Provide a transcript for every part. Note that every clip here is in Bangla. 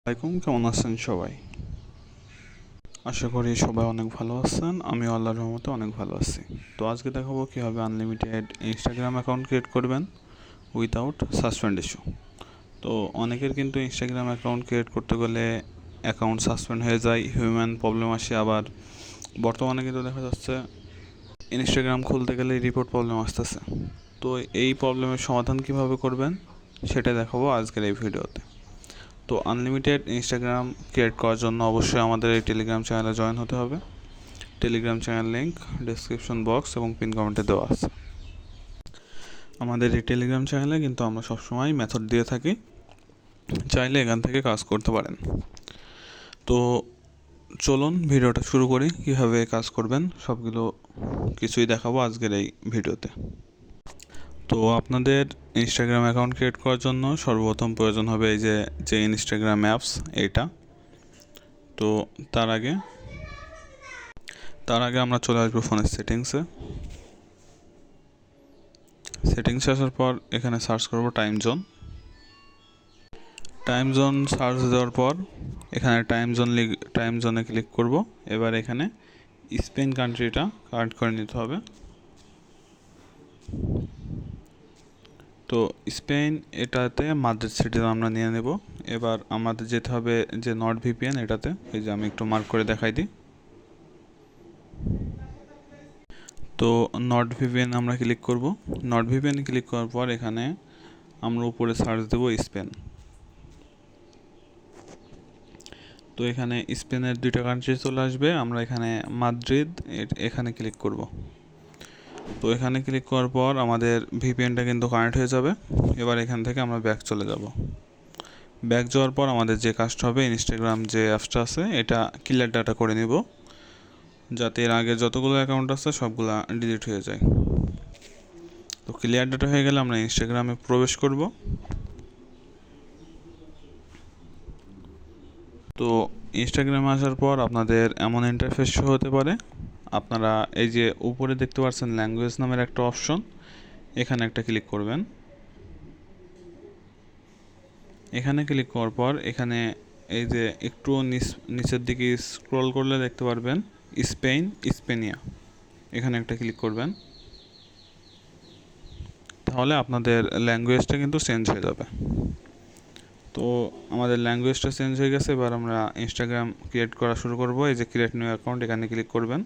কেমন আছেন সবাই? আশা করি সবাই অনেক ভালো আছেন। আমি আল্লাহর রহমতে অনেক ভালো আছি। তো আজকে দেখাবো কীভাবে আনলিমিটেড ইনস্টাগ্রাম অ্যাকাউন্ট ক্রিয়েট করবেন উইথাউট সাসপেন্ড ইস্যু। তো অনেকের কিন্তু ইনস্টাগ্রাম অ্যাকাউন্ট ক্রিয়েট করতে গেলে অ্যাকাউন্ট সাসপেন্ড হয়ে যায়, হিউম্যান প্রবলেম আসে। আবার বর্তমানে কিন্তু দেখা যাচ্ছে ইনস্টাগ্রাম খুলতে গেলে রিপোর্ট প্রবলেম আসতেছে। তো এই প্রবলেমের সমাধান কীভাবে করবেন সেটা দেখাবো আজকের এই ভিডিওতে। তো আনলিমিটেড ইনস্টাগ্রাম ক্রিয়েট করার জন্য অবশ্যই আমাদের এই টেলিগ্রাম চ্যানেলে জয়েন হতে হবে। Telegram channel link description box এবং পিন কমেন্টে দেওয়া আছে। আমাদের এই টেলিগ্রাম চ্যানেলে কিন্তু আমরা সবসময় মেথড দিয়ে থাকি, চাইলে এখান থেকে কাজ করতে পারেন। তো চলুন ভিডিওটা শুরু করি। কীভাবে কাজ করবেন সবগুলো কিছুই দেখাবো আজকের এই ভিডিওতে। তো আপনাদের ইনস্টাগ্রাম অ্যাকাউন্ট ক্রিয়েট করার জন্য সর্বপ্রথম প্রয়োজন হবে এই যে ইনস্টাগ্রাম অ্যাপস এইটা। তো তার আগে আমরা চলে আসবো ফোনের সেটিংসে আসার পর এখানে সার্চ করব টাইম জোন সার্চ দেওয়ার পর এখানে টাইম জোনে ক্লিক করব। এবার এখানে স্পেন কান্ট্রিটা কানেক্ট করে নিতে হবে। তো স্পেন এটাতে মাদ্রিদ সিটিতে আমরা নিয়ে নেব। এবার আমাদের যেতে হবে যে নর্ড ভিপিএন এটাতে, এই যে আমি একটু মার্ক করে দেখাই দিই। তো নর্ড ভিপিএন আমরা ক্লিক করব। নর্ড ভিপিএন ক্লিক করার পর এখানে আমরা উপরে সার্চ দেব স্পেন। তো এখানে স্পেনের দুইটা কান্ট্রি চলে আসবে। আমরা এখানে মাদ্রিদ এখানে ক্লিক করব। তো এখানে ক্লিক করার পর আমাদের ভিপিএনটা কিন্তু কানেক্ট হয়ে যাবে। এবার এখান থেকে আমরা ব্যাক চলে যাব। ব্যাক যাওয়ার পর আমাদের যে কাজটা হবে, ইনস্টাগ্রাম যে অ্যাপসটা আছে এটা ক্লিয়ার ডাটা করে নিব, যাতে এর আগে যতগুলো অ্যাকাউন্ট আছে সবগুলো ডিলিট হয়ে যায়। তো ক্লিয়ার ডাটা হয়ে গেলে আমরা ইনস্টাগ্রামে প্রবেশ করব। তো ইনস্টাগ্রামে আসার পর আপনাদের এমন ইন্টারফেস শো হতে পারে। আপনারা এই যে উপরে দেখতে পাচ্ছেন ল্যাঙ্গুয়েজ নামের একটা অপশন, এখানে একটা ক্লিক করবেন। এখানে ক্লিক করার পর এখানে এই যে একটু নিচের দিকে স্ক্রল করলে দেখতে পারবেন স্পেনিয়া, এখানে একটা ক্লিক করবেন। তাহলে আপনাদের ল্যাঙ্গুয়েজটা কিন্তু চেঞ্জ হয়ে যাবে। তো আমাদের ল্যাঙ্গুয়েজটা চেঞ্জ হয়ে গেছে। এবার আমরা ইনস্টাগ্রাম ক্রিয়েট করা শুরু করব। এই যে ক্রিয়েট নিউ অ্যাকাউন্ট এখানে ক্লিক করবেন।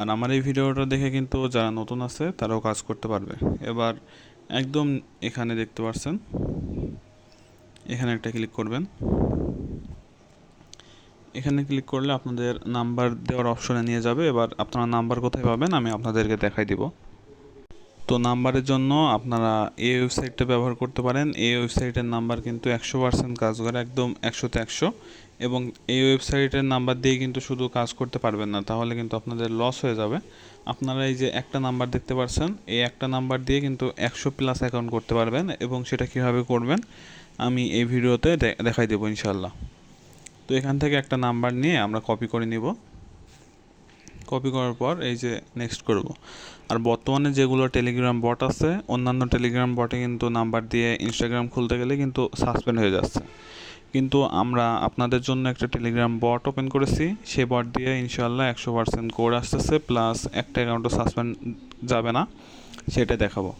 আর আমার এই ভিডিওটা দেখে কিন্তু যারা নতুন আছে তারাও কাজ করতে পারবে। এবার একদম এখানে দেখতে পাচ্ছেন, এখানে একটা ক্লিক করবেন। এখানে ক্লিক করলে আপনাদের নাম্বার দেওয়ার অপশনে নিয়ে যাবে। এবার আপনারা নাম্বার কোথায় পাবেন আমি আপনাদেরকে দেখাই দিব। তো নাম্বারের জন্য আপনারা এই ওয়েবসাইটটা ব্যবহার করতে পারেন। এই ওয়েবসাইটের নাম্বার কিন্তু 100% কাজ করে, একদম 100তে 100। এবং এই ওয়েবসাইটের নাম্বার দিয়ে কিন্তু শুধু কাজ করতে পারবেন না, তাহলে কিন্তু আপনাদের লস হয়ে যাবে। আপনারা এই যে একটা নাম্বার দেখতে পাচ্ছেন, এই একটা নাম্বার দিয়ে কিন্তু 100+ অ্যাকাউন্ট করতে পারবেন। এবং সেটা কীভাবে করবেন আমি এই ভিডিওতে দেখাই দেবো ইনশাল্লাহ। তো এখান থেকে একটা নাম্বার নিয়ে আমরা কপি করে নিব। কপি করার পর এই যে নেক্সট করব। আর বর্তমানে যেগুলো টেলিগ্রাম বট আছে, অন্যান্য টেলিগ্রাম বটে কিন্তু নাম্বার দিয়ে ইনস্টাগ্রাম খুলতে গেলে কিন্তু সাসপেন্ড হয়ে যাচ্ছে। কিন্তু আমরা আপনাদের জন্য একটা টেলিগ্রাম বট ওপেন করেছি, সে বট দিয়ে ইনশাল্লাহ 100% কোড আসতেছে, প্লাস একটা অ্যাকাউন্টও সাসপেন্ড যাবে না, সেটা দেখাবো।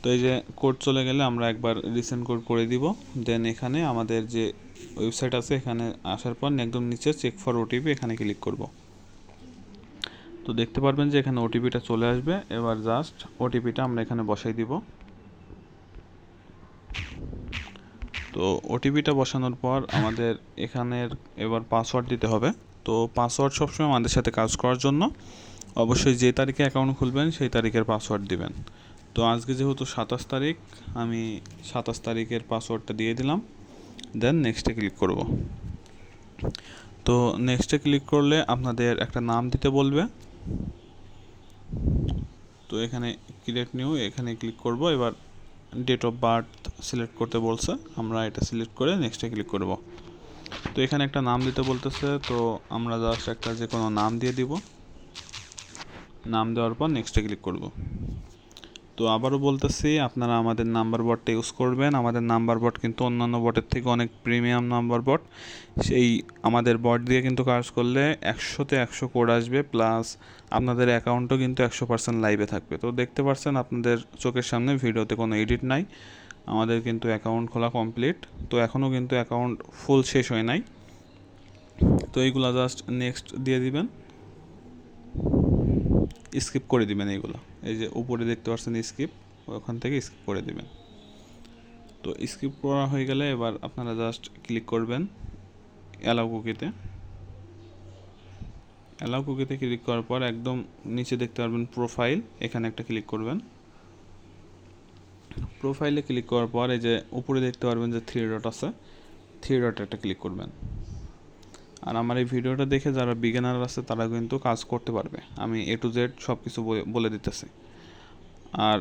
তো এই যে কোড চলে গেলে আমরা একবার রিসেন্ড কোড করে দিব। দেন এখানে আমাদের যে ওয়েবসাইট আছে এখানে আসার পর একদম নিচে চেক ফর ওটিপি এখানে ক্লিক করব। তো দেখতে পারবেন যে এখানে ওটিপিটা চলে আসবে। এবার জাস্ট ওটিপিটা আমরা এখানে বসাই দিব। তো ওটিপিটা বসানোর পর আমাদের এখানের এবার পাসওয়ার্ড দিতে হবে। তো পাসওয়ার্ড সবসময় আমাদের সাথে কাজ করার জন্য অবশ্যই যে তারিখে অ্যাকাউন্ট খুলবেন সেই তারিখের পাসওয়ার্ড দিবেন। তো আজকে যেহেতু 27 তারিখ, আমি 27 তারিখের পাসওয়ার্ডটা দিয়ে দিলাম। দেন নেক্সটে ক্লিক করব। তো নেক্সটে ক্লিক করলে আপনাদের একটা নাম দিতে বলবে। তো এখানে ক্রিয়েট নিউ এখানে ক্লিক করব। এবার ডেট অফ বার্থ সিলেক্ট করতে বলছে, আমরা এটা সিলেক্ট করে নেক্সটে ক্লিক করব। তো এখানে একটা নাম দিতে বলতেছে, তো আমরা জাস্ট একটা যে কোনো নাম দিয়ে দিব। নাম দেওয়ার পর নেক্সটে ক্লিক করব। তো তো আবারও বলতেছি, আপনারা আমাদের নাম্বার বটটা ইউজ করবেন। আমাদের নাম্বার বট কিন্তু অন্যান্য বটের থেকে অনেক প্রিমিয়াম নাম্বার বট। সেই আমাদের বট দিয়ে কিন্তু কাজ করলে 100তে 100 কোড আসবে, প্লাস আপনাদের অ্যাকাউন্টও কিন্তু 100% লাইভে থাকবে। তো দেখতে পাচ্ছেন আপনাদের চোখের সামনে, ভিডিওতে কোনো এডিট নাই। আমাদের কিন্তু অ্যাকাউন্ট খোলা কমপ্লিট। তো এখনও কিন্তু অ্যাকাউন্ট ফুল শেষ হয় নাই। তো এইগুলা জাস্ট নেক্সট দিয়ে দিবেন, স্কিপ করে দিবেন এইগুলো। এই যে উপরে দেখতে পাচ্ছেন স্কিপ, ওখান থেকে স্কিপ করে দিবেন। তো স্কিপ করা হয়ে গেলে এবার আপনারা জাস্ট ক্লিক করবেন অ্যালাউ কুকিতে। অ্যালাউ কুকিতে ক্লিক করার পর একদম নিচে দেখতে পারবেন প্রোফাইল, এখানে একটা ক্লিক করবেন। প্রোফাইলে ক্লিক করার পর এই যে উপরে দেখতে পারবেন যে 3 ডট আছে, 3 ডটে একটা ক্লিক করবেন। আর আমার এই ভিডিওটা দেখে যারা বিগিনার আছে তারা কিন্তু কাজ করতে পারবে, আমি A to Z সব কিছু বলে দিতেছি। আর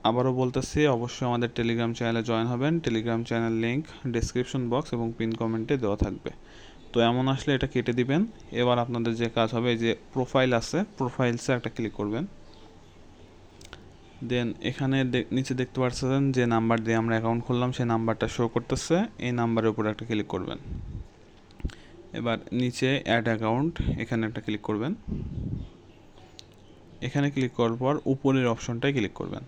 আবারও বলতেছি, অবশ্যই আমাদের টেলিগ্রাম চ্যানেলে জয়েন হবেন। Telegram channel link description box এবং পিন কমেন্টে দেওয়া থাকবে। তো এমন আসলে এটা কেটে দিবেন। এবার আপনাদের যে কাজ হবে, এই যে প্রোফাইল আছে, প্রোফাইলসে একটা ক্লিক করবেন। দেন এখানে নিচে দেখতে পাচ্ছেন যে নাম্বার দিয়ে আমরা অ্যাকাউন্ট খুললাম, সেই নাম্বারটা শো করতেছে। এই নাম্বারের উপর একটা ক্লিক করবেন। এবার নিচে অ্যাড অ্যাকাউন্ট, এখানে একটা ক্লিক করবেন। এখানে ক্লিক করার পর উপরের অপশনটায় ক্লিক করবেন।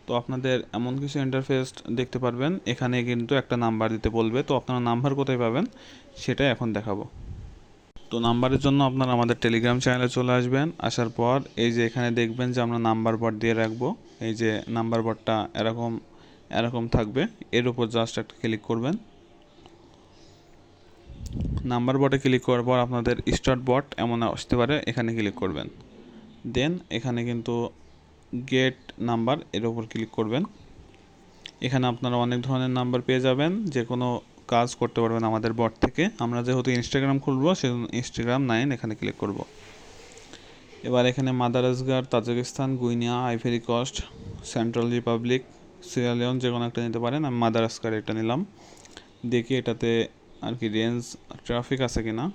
তো আপনাদের এমন কিছু ইন্টারফেস দেখতে পারবেন, এখানে কিন্তু একটা নাম্বার দিতে বলবে। তো আপনারা নাম্বার কোথায় পাবেন সেটাই এখন দেখাবো। তো নাম্বারের জন্য আপনারা আমাদের টেলিগ্রাম চ্যানেলে চলে আসবেন। আসার পর এই যে এখানে দেখবেন যে আমরা নাম্বার বট দিয়ে রাখবো। এই যে নাম্বার বটটা এরকম এরকম থাকবে, এর উপর জাস্ট একটা ক্লিক করবেন। নাম্বার বটে ক্লিক করার পর আপনাদের স্টার্ট বট এমন আসতে পারে, এখানে ক্লিক করবেন। দেন এখানে কিন্তু গেট নাম্বার, এর উপর ক্লিক করবেন। এখানে আপনারা অনেক ধরনের নাম্বার পেয়ে যাবেন, যে কোনো কাজ করতে পারবেন আমাদের বট থেকে। আমরা যেহেতু ইনস্টাগ্রাম খুলবো, সেজন্য ইনস্টাগ্রাম 9 এখানে ক্লিক করব। এবার এখানে Madagascar, Tajikistan, Guinea, Ivory Coast, Central Republic, Sierra Leone যে কোনো একটা নিতে পারেন। আমি মাদাগাস্কার এটা নিলাম। দেখি এটাতে আর কি রেঞ্জ ট্রাফিক আছে কিনা।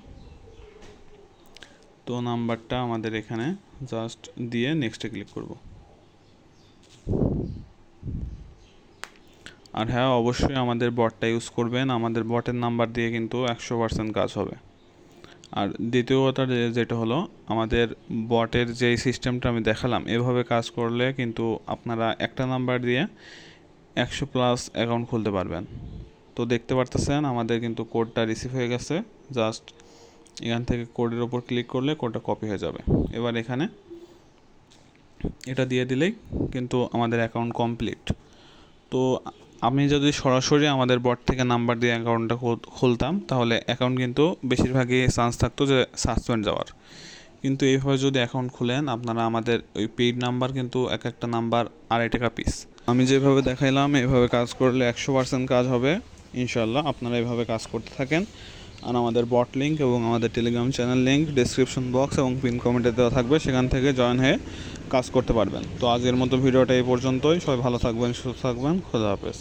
তো নাম্বারটা আমাদের এখানে জাস্ট দিয়ে নেক্সটে ক্লিক করব। আর হ্যাঁ, অবশ্যই আমাদের বটটা ইউজ করবেন। আমাদের বটের নাম্বার দিয়ে কিন্তু 100% কাজ হবে। আর দ্বিতীয় কথা যেটা হলো, আমাদের বটের যেই সিস্টেমটা আমি দেখালাম, এভাবে কাজ করলে কিন্তু আপনারা একটা নাম্বার দিয়ে 100+ অ্যাকাউন্ট খুলতে পারবেন। তো দেখতে পারতেছেন আমাদের কিন্তু কোডটা রিসিভ হয়ে গেছে। জাস্ট এখান থেকে কোডের ওপর ক্লিক করলে কোডটা কপি হয়ে যাবে। এবার এখানে এটা দিয়ে দিলেই কিন্তু আমাদের অ্যাকাউন্ট কমপ্লিট। তো আমি যদি সরাসরি আমাদের বট থেকে নাম্বার দিয়ে অ্যাকাউন্টটা খুলতাম, তাহলে অ্যাকাউন্ট কিন্তু বেশিরভাগই চান্স থাকতো যে সাসপেন্ড যাওয়ার। কিন্তু এইভাবে যদি অ্যাকাউন্ট খুলেন, আপনারা আমাদের ওই পেইড নাম্বার কিন্তু এক একটা নাম্বার 2.5 টাকা পিস। আমি যেভাবে দেখাইলাম এভাবে কাজ করলে 100% কাজ হবে ইনশাল্লাহ। আপনারা এভাবে কাজ করতে থাকেন। আর আমাদের বট লিঙ্ক এবং আমাদের Telegram channel link description box এবং পিন কমেন্টে দেওয়া থাকবে, সেখান থেকে জয়েন হয়ে কাজ করতে পারবেন। তো আজকের মতো ভিডিওটা এই পর্যন্তই। সবাই ভালো থাকবেন, সুস্থ থাকবেন। খোদা হাফেজ।